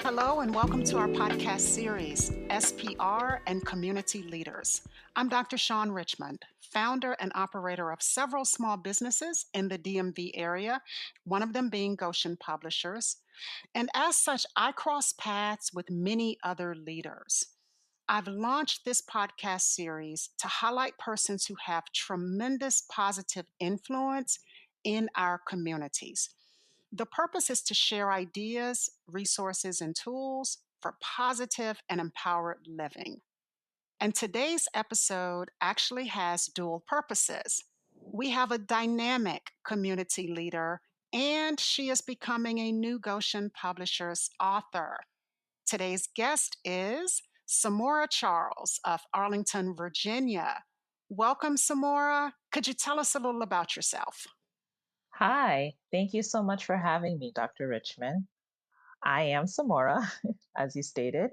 Hello, and welcome to our podcast series, SPR and Community Leaders. I'm Dr. Shawn Richmond, founder and operator of several small businesses in the DMV area, one of them being Goshen Publishers. And as such, I cross paths with many other leaders. I've launched this podcast series to highlight persons who have tremendous positive influence in our communities. The purpose is to share ideas, resources, and tools for positive and empowered living. And today's episode actually has dual purposes. We have a dynamic community leader, and she is becoming a new Goshen Publishers author. Today's guest is Samora Charles of Arlington, Virginia. Welcome, Samora. Could you tell us a little about yourself? Hi, thank you so much for having me, Dr. Richmond. I am Samora, as you stated.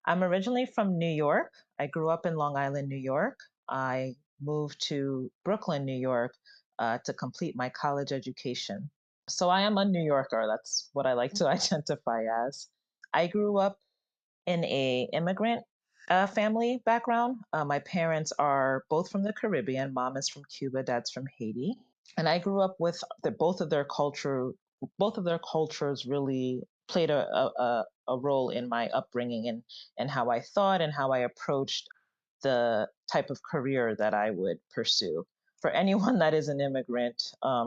I'm originally from New York. I grew up in Long Island, New York. I moved to Brooklyn, New York, to complete my college education. So I am a New Yorker. That's what I like to identify as. I grew up in a immigrant family background. My parents are both from the Caribbean. Mom is from Cuba, dad's from Haiti. And I grew up with both of their cultures really played a role in my upbringing and how I thought and how I approached the type of career that I would pursue. For anyone that is an immigrant,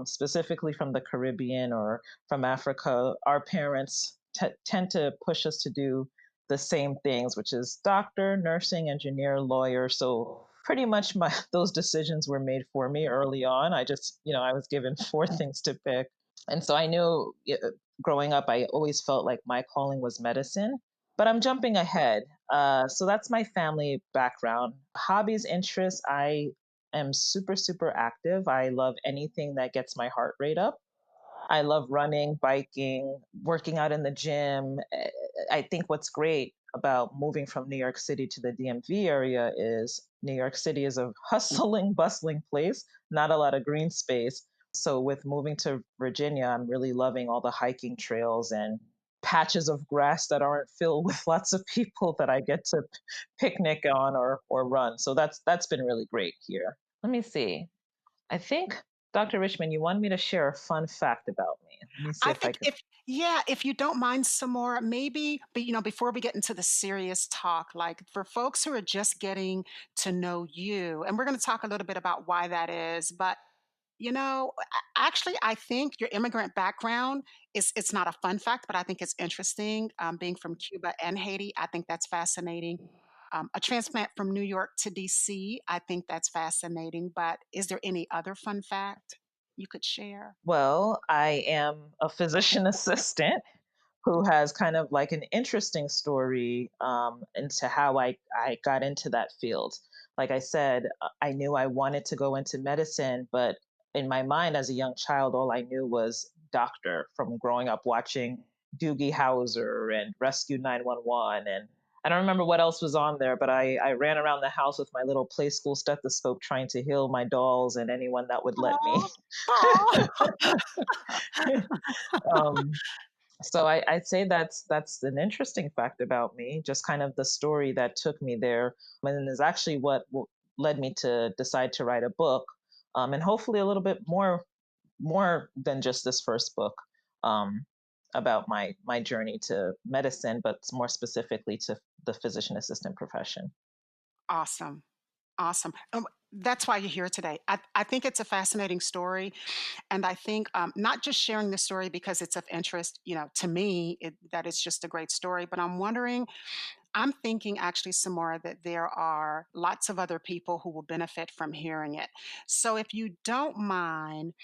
specifically from the Caribbean or from Africa, our parents tend to push us to do the same things, which is doctor, nursing, engineer, lawyer. So pretty much those decisions were made for me early on. I was given four things to pick. And so I knew growing up, I always felt like my calling was medicine. But I'm jumping ahead. So that's my family background. Hobbies, interests, I am super, super active. I love anything that gets my heart rate up. I love running, biking, working out in the gym. I think what's great about moving from New York City to the DMV area is New York City is a hustling, bustling place, not a lot of green space. So with moving to Virginia, I'm really loving all the hiking trails and patches of grass that aren't filled with lots of people that I get to picnic on or run. So that's been really great here. Let me see. I think, Dr. Richmond, you wanted me to share a fun fact about me. Let me see I if I think can. if you don't mind some more, maybe, but before we get into the serious talk, like for folks who are just getting to know you, and we're going to talk a little bit about why that is, but actually, I think your immigrant background is it's not a fun fact, but I think it's interesting. Being from Cuba and Haiti, I think that's fascinating. A transplant from New York to DC, I think that's fascinating. But is there any other fun fact you could share? Well, I am a physician assistant who has kind of like an interesting story into how I got into that field. Like I said, I knew I wanted to go into medicine, but in my mind as a young child, all I knew was doctor from growing up watching Doogie Howser and Rescue 911. And I don't remember what else was on there, but I ran around the house with my little play school stethoscope trying to heal my dolls and anyone that would let me. Oh, oh. um, so I'd say that's an interesting fact about me, just kind of the story that took me there, and is actually what led me to decide to write a book, and hopefully a little bit more than just this first book, um, about my journey to medicine, but more specifically to the physician assistant profession. Awesome. Awesome. That's why you're here today. I think it's a fascinating story. And I think not just sharing the story because it's of interest, to me, that it's just a great story, but I'm thinking actually, Samora, that there are lots of other people who will benefit from hearing it. So if you don't mind,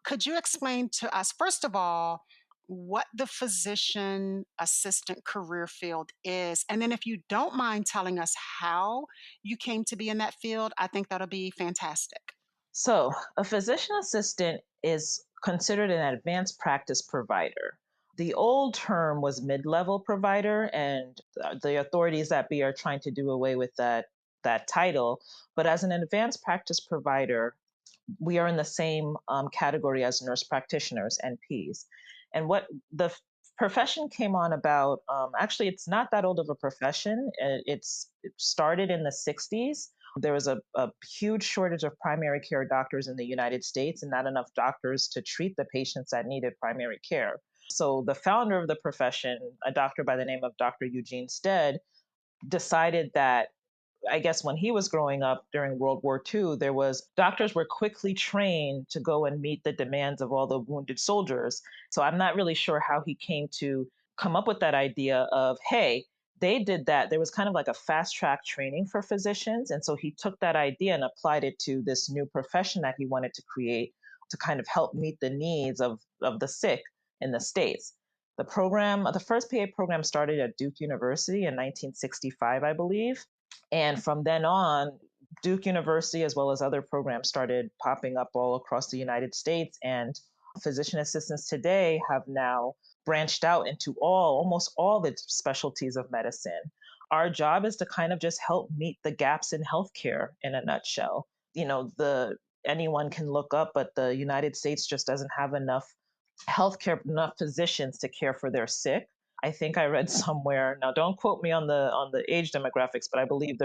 could you explain to us, first of all, what the physician assistant career field is? And then if you don't mind telling us how you came to be in that field, I think that'll be fantastic. So, a physician assistant is considered an advanced practice provider. The old term was mid level provider, and the authorities that be are trying to do away with that title. But as an advanced practice provider, we are in the same category as nurse practitioners, NPs. And what the Profession came on about, actually, it's not that old of a profession. It started in the 60s. There was a huge shortage of primary care doctors in the United States and not enough doctors to treat the patients that needed primary care. So the founder of the profession, a doctor by the name of Dr. Eugene Stead, decided that, I guess when he was growing up during World War II, there was doctors were quickly trained to go and meet the demands of all the wounded soldiers. So I'm not really sure how he came to come up with that idea of, hey, they did that. There was kind of like a fast track training for physicians. And so he took that idea and applied it to this new profession that he wanted to create to kind of help meet the needs of the sick in the States. The first PA program started at Duke University in 1965, I believe. And from then on, Duke University, as well as other programs, started popping up all across the United States. And physician assistants today have now branched out into almost all the specialties of medicine. Our job is to kind of just help meet the gaps in healthcare in a nutshell. The anyone can look up, but the United States just doesn't have enough physicians to care for their sick. I think I read somewhere. Now, don't quote me on the age demographics, but I believe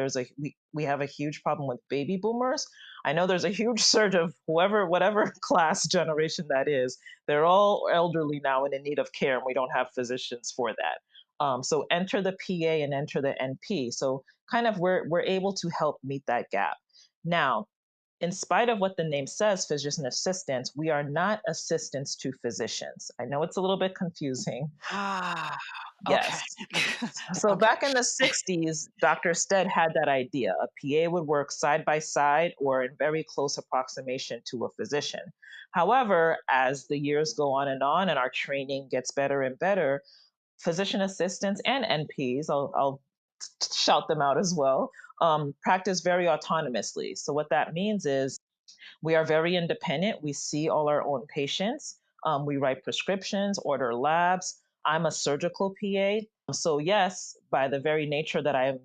we have a huge problem with baby boomers. I know there's a huge surge of whatever class generation that is. They're all elderly now and in need of care, and we don't have physicians for that. So enter the PA and enter the NP. So kind of we're able to help meet that gap. Now, in spite of what the name says, physician assistants, we are not assistants to physicians. I know it's a little bit confusing. Ah, okay. Yes. So Okay. back in the 60s, Dr. Stead had that idea. A PA would work side by side or in very close approximation to a physician. However, as the years go on and our training gets better and better, physician assistants and NPs, I'll shout them out as well, practice very autonomously. So what that means is we are very independent. We see all our own patients. We write prescriptions, order labs. I'm a surgical PA. So yes, by the very nature that I'm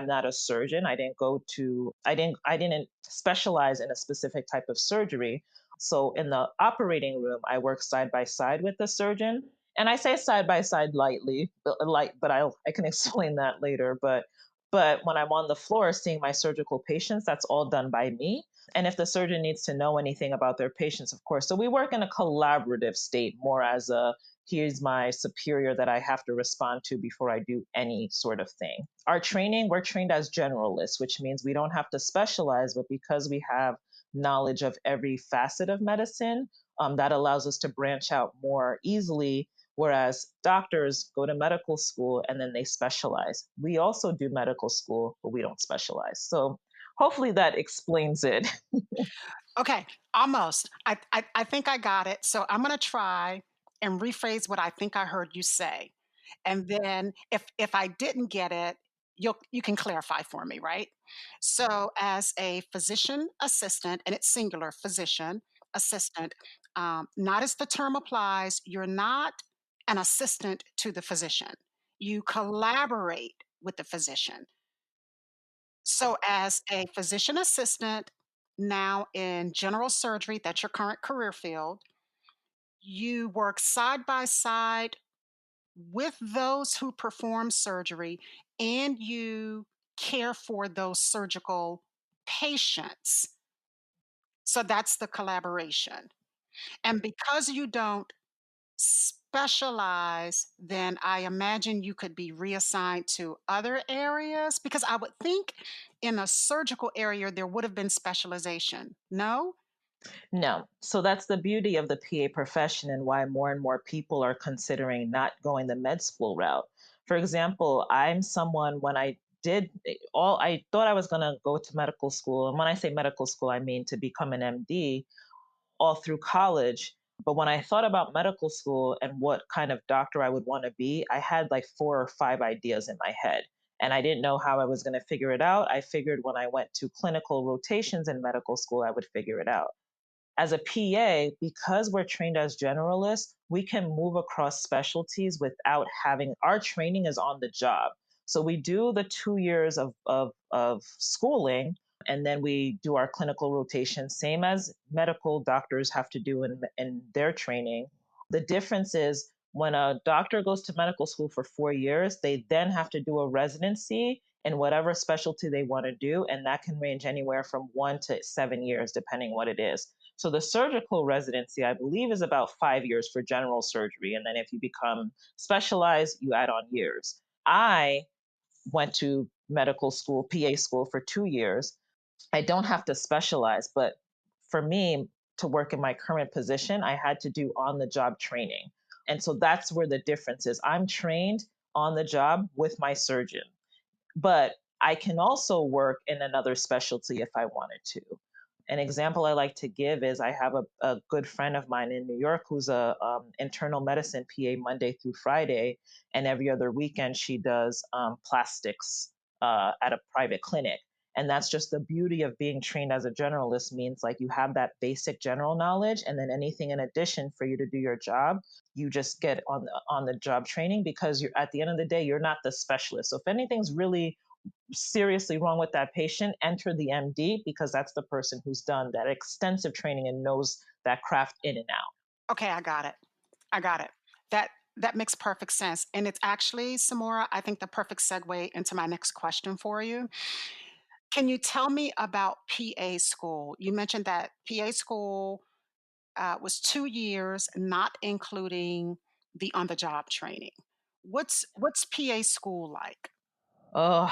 not a surgeon. I didn't specialize in a specific type of surgery. So in the operating room, I work side by side with the surgeon. And I say side by side lightly, but I can explain that later. But when I'm on the floor seeing my surgical patients, that's all done by me. And if the surgeon needs to know anything about their patients, of course. So we work in a collaborative state, more as a here's my superior that I have to respond to before I do any sort of thing. Our training, we're trained as generalists, which means we don't have to specialize, but because we have knowledge of every facet of medicine, that allows us to branch out more easily. Whereas doctors go to medical school and then they specialize. We also do medical school, but we don't specialize. So hopefully that explains it. Okay, almost. I think I got it. So I'm going to try and rephrase what I think I heard you say. And then if I didn't get it, you can clarify for me, right? So as a physician assistant, and it's singular, physician assistant, not as the term applies, you're not an assistant to the physician. You collaborate with the physician. So, as a physician assistant now in general surgery, that's your current career field, you work side by side with those who perform surgery and you care for those surgical patients. So, that's the collaboration. And because you don't specialize, then I imagine you could be reassigned to other areas because I would think in a surgical area there would have been specialization. No? No. So that's the beauty of the PA profession and why more and more people are considering not going the med school route. For example, I'm someone when I thought I was going to go to medical school. And when I say medical school, I mean to become an MD all through college. But when I thought about medical school and what kind of doctor I would want to be, I had like 4 or 5 ideas in my head. And I didn't know how I was going to figure it out. I figured when I went to clinical rotations in medical school, I would figure it out. As a PA, because we're trained as generalists, we can move across specialties without having our training is on the job. So we do the 2 years of schooling, and then we do our clinical rotation, same as medical doctors have to do in their training. The difference is When a doctor goes to medical school for 4 years, they then have to do a residency in whatever specialty they want to do. And that can range anywhere from 1 to 7 years, depending what it is. So the surgical residency, I believe, is about 5 years for general surgery. And then if you become specialized, you add on years. I went to medical school, PA school for 2 years. I don't have to specialize, but for me to work in my current position, I had to do on the job training. And so that's where the difference is. I'm trained on the job with my surgeon, but I can also work in another specialty if I wanted to. An example I like to give is I have a good friend of mine in New York who's a internal medicine PA Monday through Friday, and every other weekend she does plastics at a private clinic. And that's just the beauty of being trained as a generalist means like you have that basic general knowledge, and then anything in addition for you to do your job, you just get on the job training because you're at the end of the day you're not the specialist. So if anything's really seriously wrong with that patient, enter the MD because that's the person who's done that extensive training and knows that craft in and out. Okay, I got it. I got it. That that makes perfect sense. And it's actually, Samora, I think the perfect segue into my next question for you. Can you tell me about PA school? You mentioned that PA school was 2 years, not including the on the job training. What's PA school like? Oh,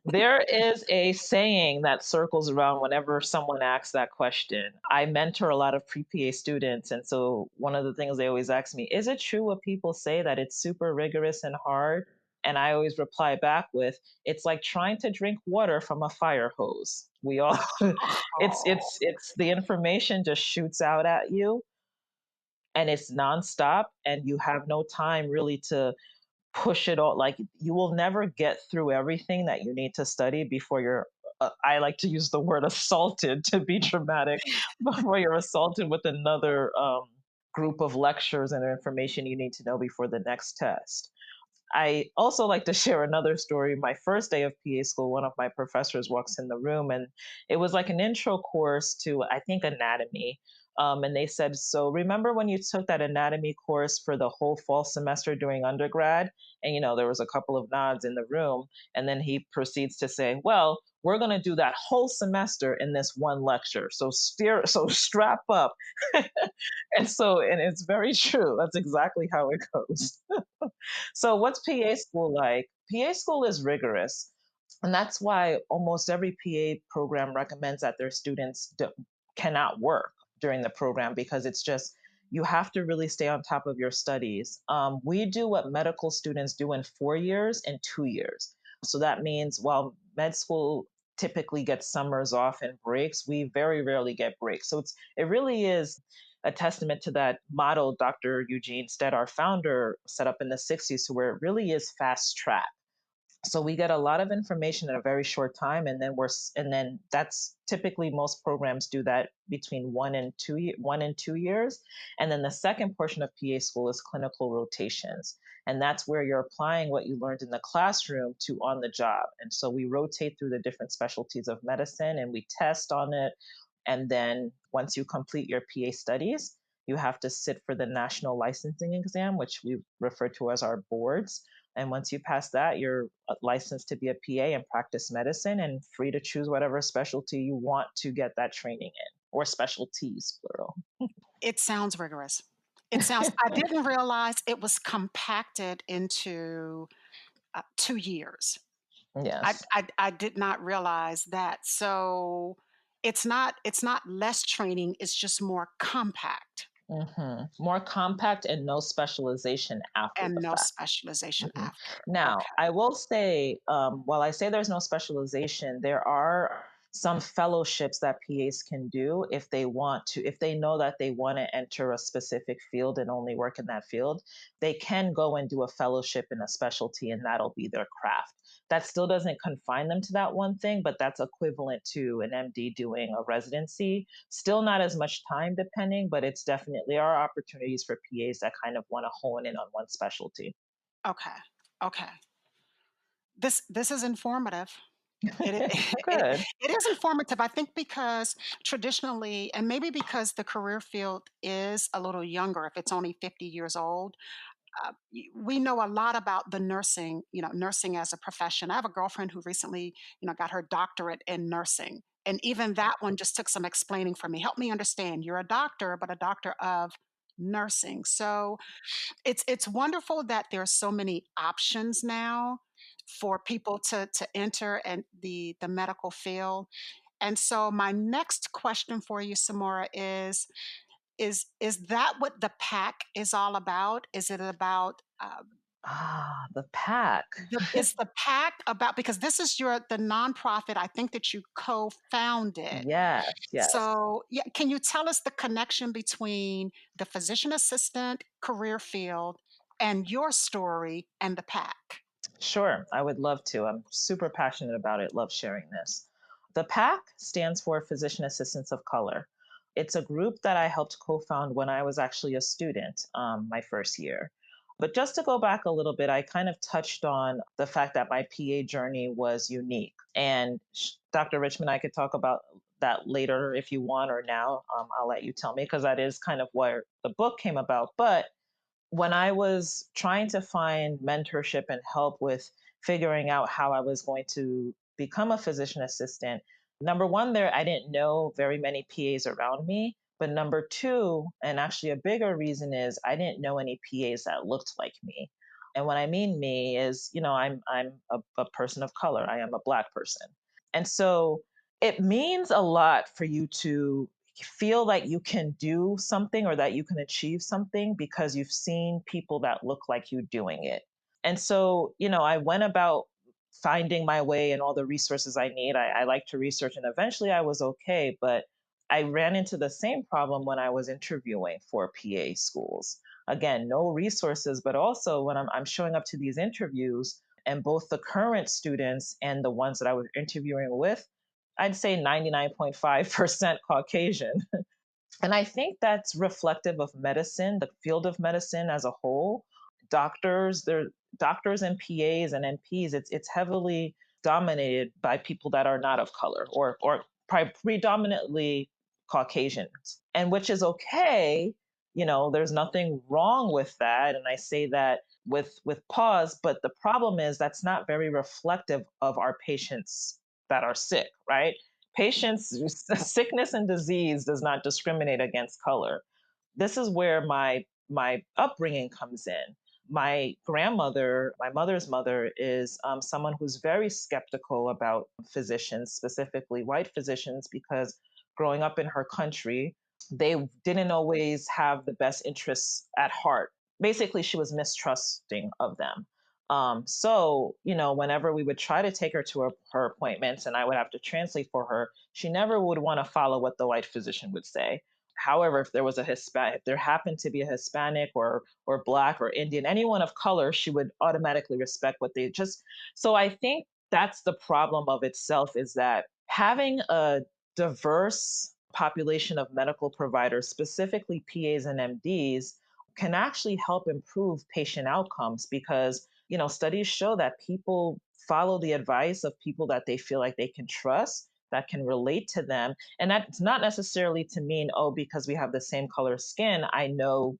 there is a saying that circles around whenever someone asks that question. I mentor a lot of pre PA students. And so one of the things they always ask me, is it true what people say that it's super rigorous and hard? And I always reply back with, it's like trying to drink water from a fire hose. We all, Oh, it's the information just shoots out at you and it's nonstop and you have no time really to push it all. Like you will never get through everything that you need to study before you're I like to use the word assaulted to be dramatic before you're assaulted with another group of lectures and information you need to know before the next test. I also like to share another story. My first day of PA school, one of my professors walks in the room, and it was like an intro course to, I think, anatomy. And they said, so remember when you took that anatomy course for the whole fall semester during undergrad? And, there was a couple of nods in the room. And then he proceeds to say, well, we're going to do that whole semester in this one lecture. So strap up. And it's very true. That's exactly how it goes. So, what's PA school like? PA school is rigorous. And that's why almost every PA program recommends that their students cannot work during the program because it's just, you have to really stay on top of your studies. We do what medical students do in 4 years and 2 years. So that means while med school typically gets summers off and breaks, we very rarely get breaks. So it really is a testament to that model Dr. Eugene Stead, our founder, set up in the 60s, to where it really is fast track. So we get a lot of information in a very short time, and then that's typically most programs do that between 1 and 2 years. And then the second portion of PA school is clinical rotations, and that's where you're applying what you learned in the classroom to on the job. And so we rotate through the different specialties of medicine, and we test on it. And then once you complete your PA studies, you have to sit for the national licensing exam, which we refer to as our boards. And once you pass that, you're licensed to be a PA and practice medicine and free to choose whatever specialty you want to get that training in, or specialties, plural. it sounds rigorous. It sounds. I didn't realize it was compacted into 2 years. Yes. I did not realize that. So it's not less training. It's just more compact More compact and no specialization after and the no fact. specialization Mhm. after. Now, Okay. I will say, while I say there's no specialization, there are some fellowships that PAs can do if they want to, if they know that they want to enter a specific field and only work in that field, they can go and do a fellowship in a specialty and that'll be their craft. That still doesn't confine them to that one thing, but that's equivalent to an MD doing a residency. Still not as much time depending, but it's definitely there are opportunities for PAs that kind of want to hone in on one specialty. Okay. Okay. This is informative. It Good. it is informative, I think, because traditionally, and maybe because the career field is a little younger, if it's only 50 years old, we know a lot about the nursing, nursing as a profession. I have a girlfriend who recently, got her doctorate in nursing. And even that one just took some explaining for me. Help me understand. You're a doctor, but a doctor of nursing. So it's wonderful that there are so many options now for people to enter and the medical field. And so my next question for you, Samora, is that what the pack is all about? Is it about Ah, the pack. is the pack about, because this is the nonprofit I think that you co-founded. Yes, yes. So yeah, can you tell us the connection between the physician assistant career field and your story and the pack? Sure, I would love to. I'm super passionate about it, love sharing this. The PAC stands for Physician Assistants of Color. It's a group that I helped co found when I was actually a student, my first year. But just to go back a little bit, I kind of touched on the fact that my PA journey was unique. And Dr. Richmond, I could talk about that later if you want, or now. I'll let you tell me because that is kind of where the book came about. But when I was trying to find mentorship and help with figuring out how I was going to become a physician assistant, number one, there, I didn't know very many PAs around me. But number two, and actually a bigger reason is I didn't know any PAs that looked like me. And what I mean me is, I'm a person of color. I am a Black person. And so it means a lot for you to feel like you can do something or that you can achieve something because you've seen people that look like you doing it. And so, I went about finding my way and all the resources I need. I like to research and eventually I was okay. But I ran into the same problem when I was interviewing for PA schools. Again, no resources, but also when I'm showing up to these interviews and both the current students and the ones that I was interviewing with, I'd say 99.5% Caucasian. And I think that's reflective of medicine, the field of medicine as a whole. They're doctors and PAs and NPs, it's heavily dominated by people that are not of color or predominantly Caucasians. And which is okay, there's nothing wrong with that. And I say that with pause, but the problem is that's not very reflective of our patients that are sick, right? Patients, sickness and disease does not discriminate against color. This is where my upbringing comes in. My grandmother, my mother's mother, is someone who's very skeptical about physicians, specifically white physicians, because growing up in her country, they didn't always have the best interests at heart. Basically, she was mistrusting of them. So, whenever we would try to take her to her appointments and I would have to translate for her, she never would want to follow what the white physician would say. However, if there was a Hispanic, if there happened to be a Hispanic or Black or Indian, anyone of color, she would automatically respect what they just. So I think that's the problem of itself is that having a diverse population of medical providers, specifically PAs and MDs, can actually help improve patient outcomes because studies show that people follow the advice of people that they feel like they can trust, that can relate to them. And that's not necessarily to mean, oh, because we have the same color skin, I know,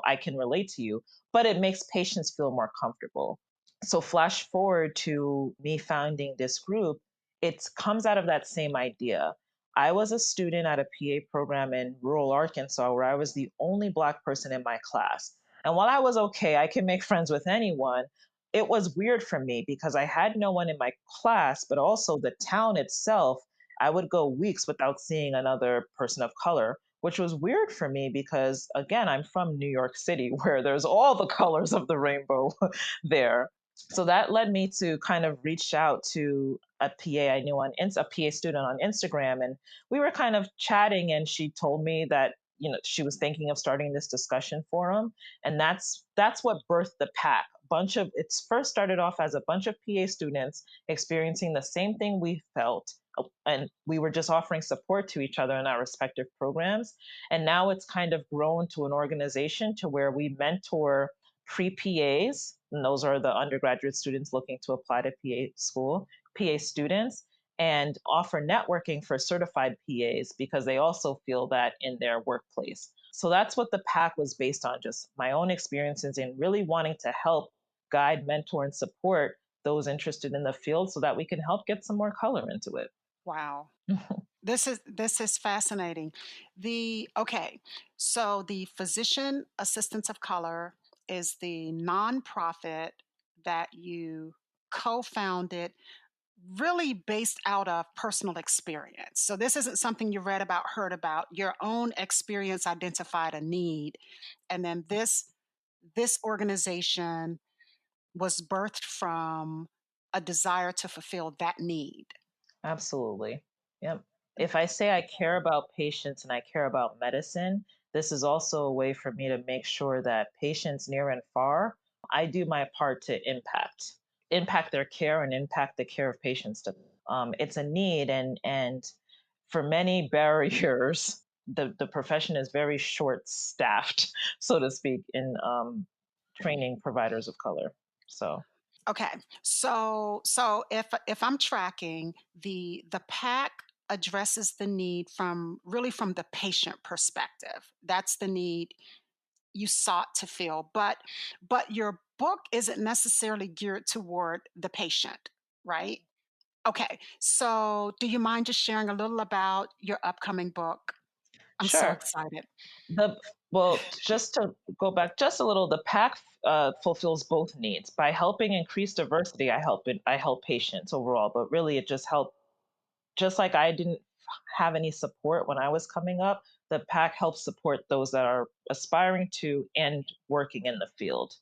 I can relate to you, but it makes patients feel more comfortable. So flash forward to me founding this group, it comes out of that same idea. I was a student at a PA program in rural Arkansas where I was the only Black person in my class. And while I was okay, I can make friends with anyone, it was weird for me because I had no one in my class, but also the town itself. I would go weeks without seeing another person of color, which was weird for me because, again, I'm from New York City where there's all the colors of the rainbow there. So that led me to kind of reach out to a PA I knew a PA student on Instagram, and we were kind of chatting, and she told me that she was thinking of starting this discussion forum, and that's what birthed the pack. Bunch of It's first started off as a bunch of PA students experiencing the same thing we felt, and we were just offering support to each other in our respective programs. And now it's kind of grown to an organization to where we mentor pre PAs, and those are the undergraduate students looking to apply to PA school, PA students and offer networking for certified PAs because they also feel that in their workplace. So that's what the pack was based on, just my own experiences and really wanting to help guide, mentor, and support those interested in the field so that we can help get some more color into it. Wow. This is fascinating. The okay, so the Physician Assistants of Color is the nonprofit that you co-founded really based out of personal experience. So this isn't something you read about, heard about. Your own experience identified a need, and then this organization was birthed from a desire to fulfill that need. Absolutely. Yep. If I say I care about patients and I care about medicine, this is also a way for me to make sure that patients near and far, I do my part to impact their care and impact the care of patients. It's a need, and for many barriers, the profession is very short staffed, so to speak, in training providers of color. So Okay. So if I'm tracking, the pack addresses the need from really from the patient perspective. That's the need you sought to fill. But your book isn't necessarily geared toward the patient, right? Okay. So do you mind just sharing a little about your upcoming book? I'm so sure. excited. The Well, just to go back just a little, the pack fulfills both needs. By helping increase diversity, I help patients overall, but really it just helped. Just like I didn't have any support when I was coming up, the pack helps support those that are aspiring to and working in the field.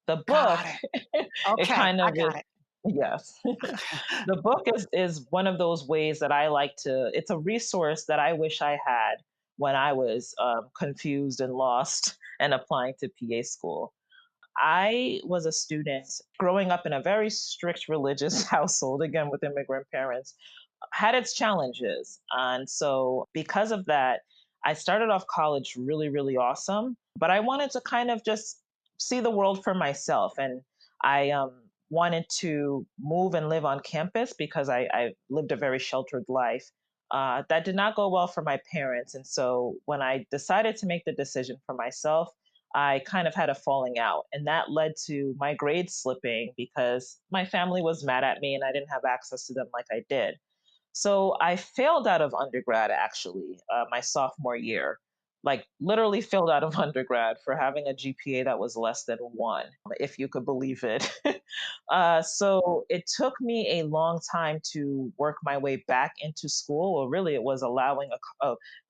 The book, Got it. it Okay, kind I of is. got it. Yes. The book is one of those ways that I like to. It's a resource that I wish I had when I was confused and lost and applying to PA school. I was a student growing up in a very strict religious household, again with immigrant parents, had its challenges. And so, because of that, I started off college really, really awesome. But I wanted to kind of just see the world for myself. And I wanted to move and live on campus because I lived a very sheltered life. That did not go well for my parents. And so, when I decided to make the decision for myself, I kind of had a falling out. And that led to my grades slipping because my family was mad at me and I didn't have access to them like I did. So I failed out of undergrad actually, my sophomore year. Like literally failed out of undergrad for having a GPA that was less than one, if you could believe it. So it took me a long time to work my way back into school. Or really, it was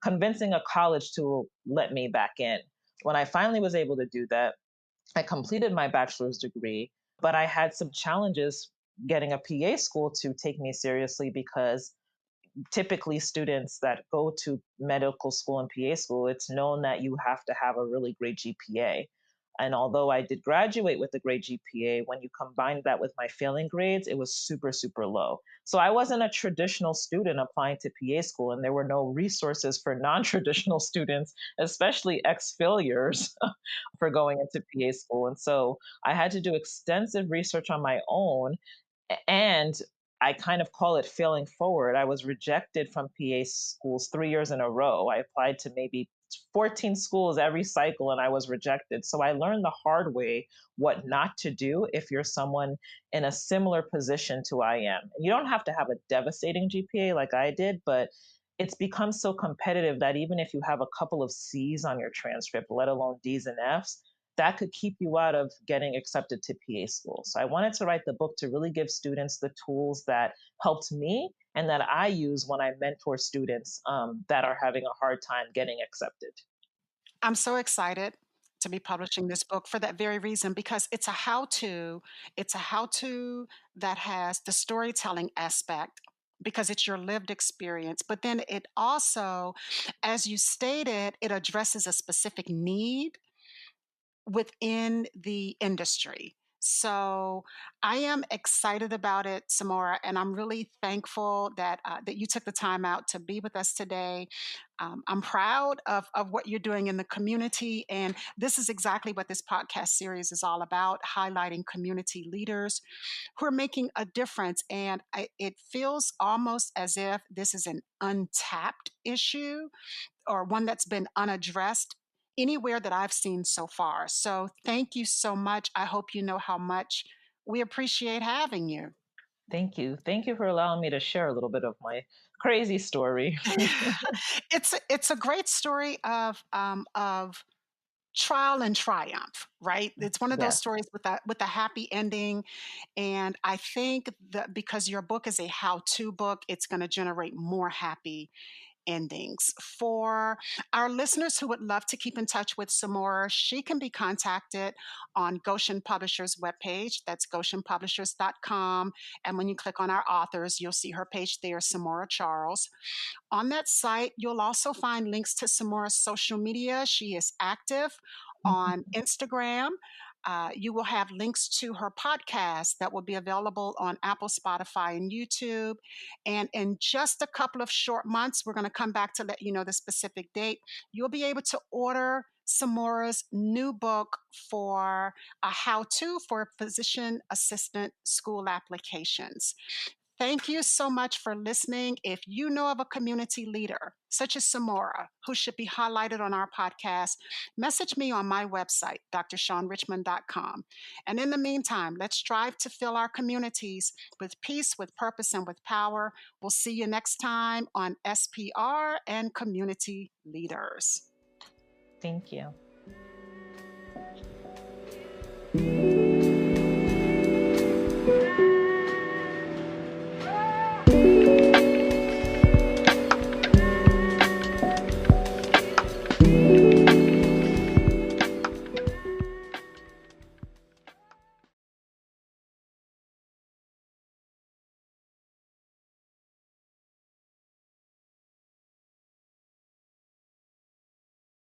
convincing a college to let me back in. When I finally was able to do that, I completed my bachelor's degree, but I had some challenges getting a PA school to take me seriously because typically students that go to medical school and PA school, it's known that you have to have a really great GPA. And although I did graduate with a great GPA, when you combined that with my failing grades, it was super, super low. So I wasn't a traditional student applying to PA school, and there were no resources for non traditional students, especially ex failures, for going into PA school. And so I had to do extensive research on my own, and I kind of call it failing forward. I was rejected from PA schools 3 years in a row. I applied to maybe 14 schools every cycle and I was rejected. So I learned the hard way what not to do if you're someone in a similar position to I am. You don't have to have a devastating GPA like I did, but it's become so competitive that even if you have a couple of C's on your transcript, let alone D's and F's, that could keep you out of getting accepted to PA school. So I wanted to write the book to really give students the tools that helped me and that I use when I mentor students that are having a hard time getting accepted. I'm so excited to be publishing this book for that very reason because it's a how-to. It's a how-to that has the storytelling aspect because it's your lived experience, but then it also, as you stated, it addresses a specific need within the industry. So I am excited about it, Samora, and I'm really thankful that you took the time out to be with us today. I'm proud of what you're doing in the community, and this is exactly what this podcast series is all about: highlighting community leaders who are making a difference. And it feels almost as if this is an untapped issue or one that's been unaddressed anywhere that I've seen so far. So thank you so much. I hope you know how much we appreciate having you. Thank you. Thank you for allowing me to share a little bit of my crazy story. It's a great story of trial and triumph, right? It's one of those Yes. stories with a happy ending. And I think that because your book is a how-to book, it's going to generate more happy endings. For our listeners who would love to keep in touch with Samora, she can be contacted on Goshen Publishers webpage. That's goshenpublishers.com. And when you click on our authors, you'll see her page there, Samora Charles. On that site, you'll also find links to Samora's social media. She is active on Mhm. Instagram. You will have links to her podcast that will be available on Apple, Spotify, and YouTube. And in just a couple of short months, we're going to come back to let you know the specific date. You'll be able to order Samora's new book for a how to for physician assistant school applications. Thank you so much for listening. If you know of a community leader, such as Samora, who should be highlighted on our podcast, message me on my website, drshawnrichmond.com. And in the meantime, let's strive to fill our communities with peace, with purpose, and with power. We'll see you next time on SPR and Community Leaders. Thank you.